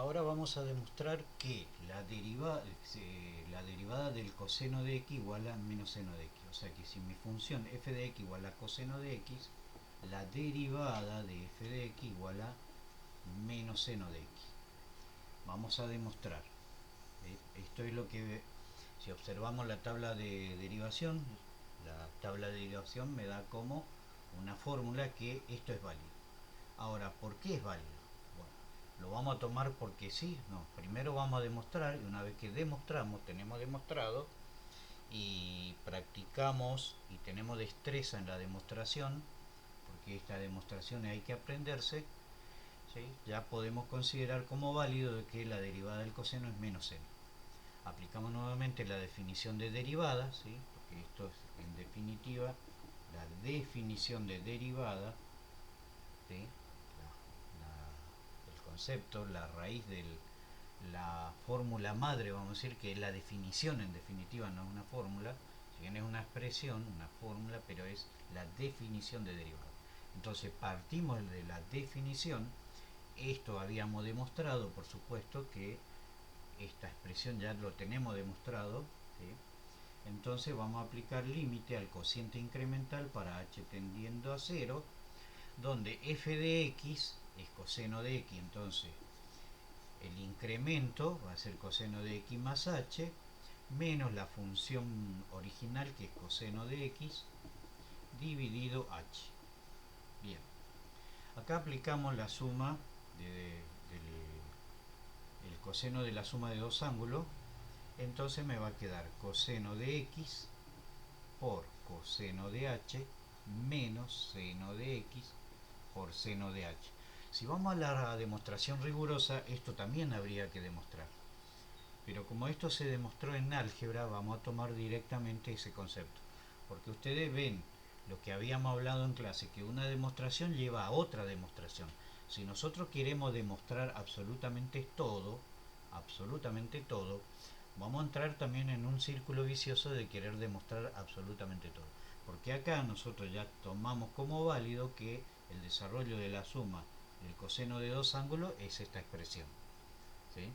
ahora vamos a demostrar que la derivada del coseno de x igual a menos seno de x. O sea que si mi función f de x igual a coseno de x, la derivada de f de x igual a menos seno de x. Vamos a demostrar. Esto es lo que, si observamos la tabla de derivación, la tabla de derivación me da como una fórmula que esto es válido. Ahora, ¿por qué es válido? Bueno, lo vamos a tomar porque sí. No, primero vamos a demostrar, y una vez que demostramos, tenemos demostrado y practicamos y tenemos destreza en la demostración, porque esta demostración hay que aprenderse, ¿sí? Ya podemos considerar como válido de que la derivada del coseno es menos seno. Aplicamos nuevamente la definición de derivada, ¿sí? Porque esto es en definitiva la definición de derivada, ¿sí? El concepto, la raíz de la fórmula madre, vamos a decir, que es la definición en definitiva, no es una fórmula, si bien es una expresión, una fórmula, pero es la definición de derivada. Entonces partimos de la definición. Esto habíamos demostrado, por supuesto, que esta expresión ya lo tenemos demostrado, ¿sí? Entonces vamos a aplicar límite al cociente incremental para h tendiendo a 0, donde f de x es coseno de x. Entonces el incremento va a ser coseno de x más h, menos la función original, que es coseno de x, dividido h. Bien, acá aplicamos la suma el coseno de la suma de dos ángulos. Entonces me va a quedar coseno de x por coseno de h menos seno de x por seno de h. Si vamos a la demostración rigurosa, esto también habría que demostrar. Pero como esto se demostró en álgebra, vamos a tomar directamente ese concepto. Porque ustedes ven lo que habíamos hablado en clase, que una demostración lleva a otra demostración. Si nosotros queremos demostrar absolutamente todo, vamos a entrar también en un círculo vicioso de querer demostrar absolutamente todo. Porque acá nosotros ya tomamos como válido que el desarrollo de la suma del coseno de dos ángulos es esta expresión, ¿sí?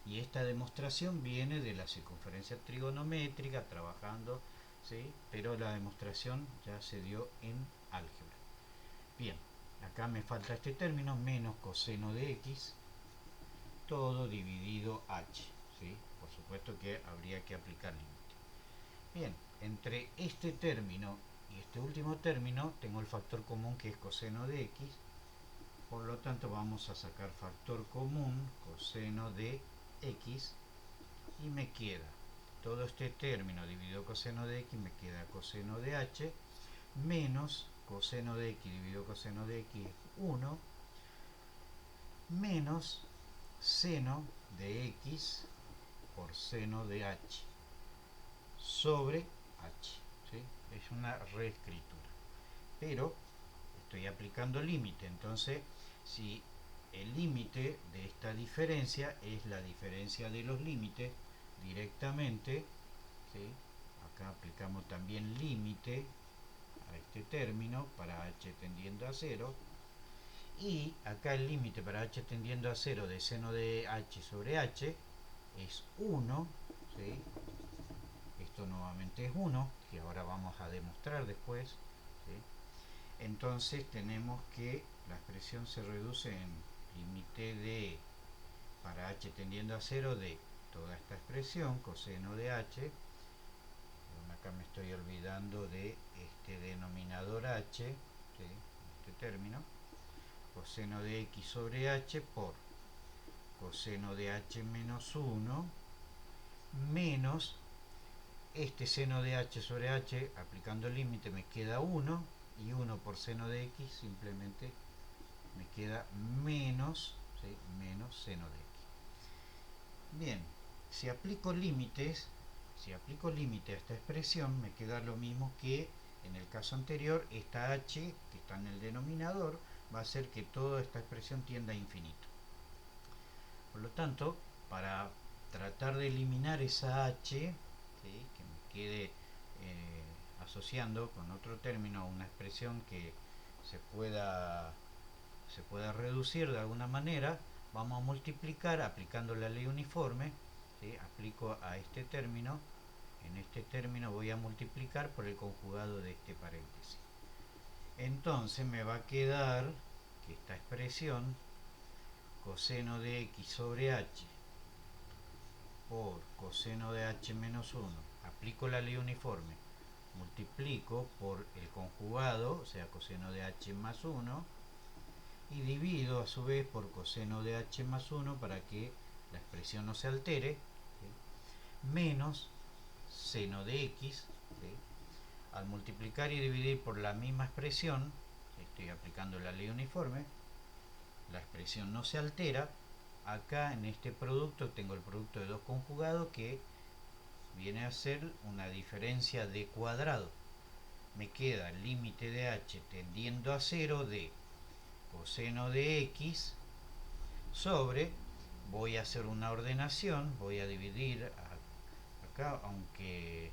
Y esta demostración viene de la circunferencia trigonométrica trabajando, ¿sí? Pero la demostración ya se dio en álgebra. Bien, acá me falta este término, menos coseno de x, todo dividido h, ¿sí? Por supuesto que habría que aplicar límite. Bien, entre este término y este último término tengo el factor común, que es coseno de x. Por lo tanto vamos a sacar factor común, coseno de x, y me queda todo este término dividido coseno de x, me queda coseno de h, menos coseno de x dividido coseno de x es 1, menos seno de x por seno de h sobre h, ¿sí? Es una reescritura, pero estoy aplicando límite. Entonces, si el límite de esta diferencia es la diferencia de los límites directamente, ¿sí? Acá aplicamos también límite a este término para h tendiendo a 0, y acá el límite para h tendiendo a 0 de seno de h sobre h es 1, ¿sí? Esto nuevamente es 1, que ahora vamos a demostrar después, ¿sí? Entonces tenemos que la expresión se reduce en límite de, para h tendiendo a 0, de toda esta expresión, coseno de h. Acá me estoy olvidando de este denominador h, ¿sí? Este término, coseno de x sobre h por coseno de h menos 1, menos este seno de h sobre h, aplicando el límite me queda 1, y 1 por seno de x simplemente me queda menos, ¿sí? Menos seno de x. Bien, si aplico límites, si aplico límite a esta expresión, me queda lo mismo que en el caso anterior. Esta h que está en el denominador va a hacer que toda esta expresión tienda a infinito. Por lo tanto, para tratar de eliminar esa h, ¿sí? Que me quede asociando con otro término a una expresión que se pueda reducir de alguna manera, vamos a multiplicar aplicando la ley uniforme, ¿sí? Aplico a este término, en este término voy a multiplicar por el conjugado de este paréntesis. Entonces me va a quedar que esta expresión coseno de x sobre h por coseno de h menos 1, aplico la ley uniforme, multiplico por el conjugado, o sea, coseno de h más 1, y divido a su vez por coseno de h más 1 para que la expresión no se altere, ¿sí? Menos seno de x, ¿sí? Al multiplicar y dividir por la misma expresión, estoy aplicando la ley uniforme, la expresión no se altera. Acá en este producto tengo el producto de dos conjugados que viene a ser una diferencia de cuadrado. Me queda el límite de h tendiendo a 0 de coseno de x sobre, voy a hacer una ordenación, voy a dividir acá, aunque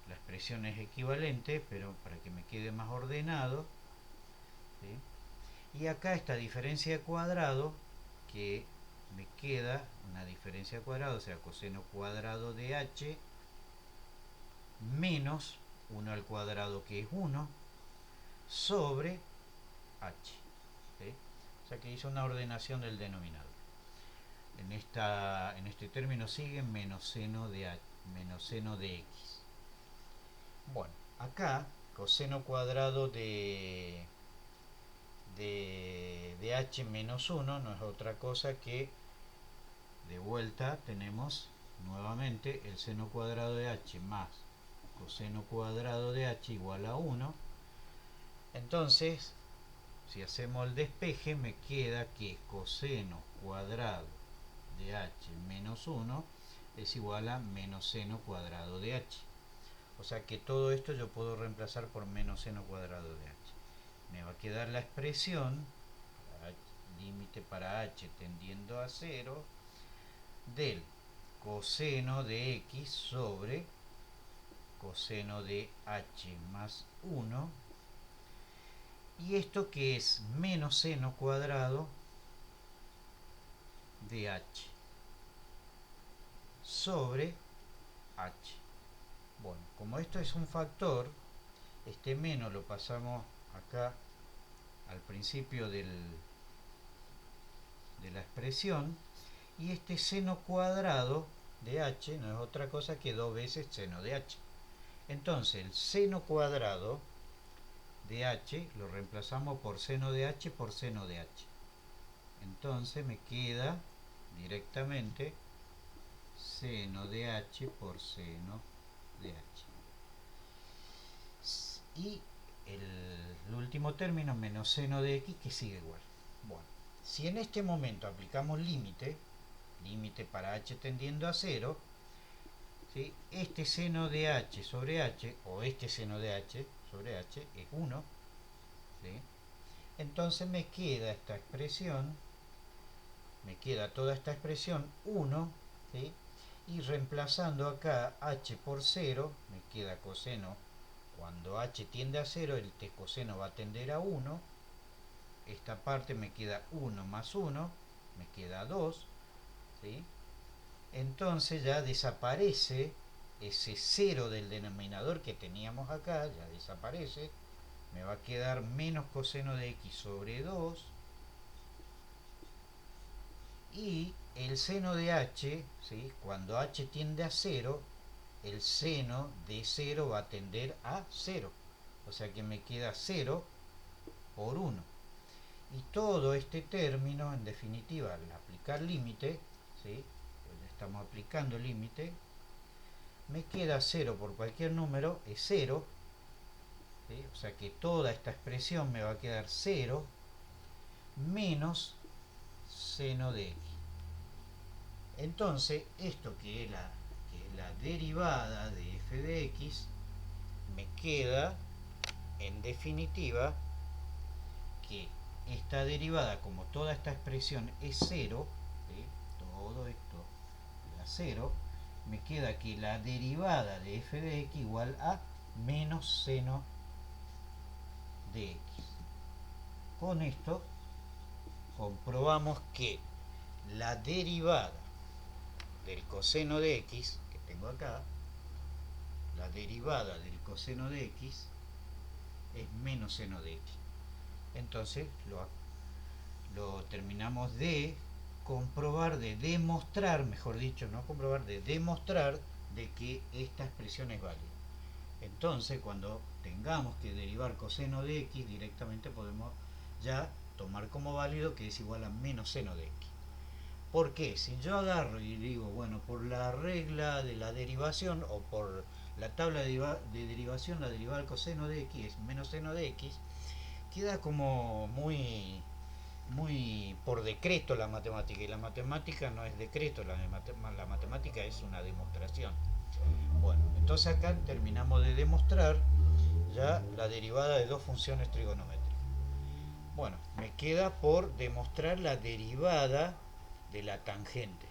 la expresión es equivalente, pero para que me quede más ordenado, ¿sí? Y acá esta diferencia de cuadrado, que me queda una diferencia de cuadrado, o sea, coseno cuadrado de h menos 1 al cuadrado, que es 1, sobre h, ¿sí? O sea que hizo una ordenación del denominador. En este término sigue menos seno de x. Bueno, acá coseno cuadrado de h menos 1 no es otra cosa que, de vuelta tenemos nuevamente el seno cuadrado de h más coseno cuadrado de h igual a 1. Entonces, si hacemos el despeje, me queda que coseno cuadrado de h menos 1 es igual a menos seno cuadrado de h. O sea que todo esto yo puedo reemplazar por menos seno cuadrado de h. Me va a quedar la expresión, límite para h tendiendo a 0, del coseno de x sobre coseno de h más 1. Y esto que es menos seno cuadrado de h sobre h. Bueno, como esto es un factor, este menos lo pasamos acá al principio de la expresión, y este seno cuadrado de h no es otra cosa que 2 veces seno de h. Entonces el seno cuadrado de h lo reemplazamos por seno de h por seno de h. Entonces me queda directamente seno de h por seno de h. Y el último término, menos seno de x, que sigue igual. Bueno, si en este momento aplicamos límite para h tendiendo a 0, ¿sí? Este seno de h sobre h, o este seno de h sobre h, es 1. ¿Sí? Entonces me queda esta expresión, me queda toda esta expresión 1, ¿sí? Y reemplazando acá h por 0, me queda coseno, cuando h tiende a 0, el coseno va a tender a 1. Esta parte me queda 1 más 1, me queda 2, ¿sí? Entonces ya desaparece ese 0 del denominador que teníamos acá, ya desaparece. Me va a quedar menos coseno de x sobre 2. Y el seno de h, ¿sí? Cuando h tiende a 0, el seno de 0 va a tender a 0. O sea que me queda 0 por 1. Y todo este término, en definitiva, al aplicar límite, ¿sí? Pues estamos aplicando límite, me queda 0 por cualquier número, es 0. ¿Sí? O sea que toda esta expresión me va a quedar 0 menos seno de x. Entonces, esto que es la derivada de f de x, me queda, en definitiva, que esta derivada, como toda esta expresión es 0, ¿sí? Todo esto da 0, me queda que la derivada de f de x igual a menos seno de x. Con esto comprobamos que la derivada del coseno de x, que tengo acá, la derivada del coseno de x es menos seno de x. Entonces lo terminamos de comprobar, de demostrar, mejor dicho, no comprobar, de demostrar de que esta expresión es válida. Entonces, cuando tengamos que derivar coseno de x, directamente podemos ya tomar como válido que es igual a menos seno de x. ¿Por qué? Si yo agarro y digo, bueno, por la regla de la derivación o por la tabla de derivación, la derivada del coseno de x es menos seno de x, queda como muy por decreto la matemática, y la matemática no es decreto, la matemática es una demostración. Bueno, entonces acá terminamos de demostrar ya la derivada de dos funciones trigonométricas. Bueno, me queda por demostrar la derivada de la tangente.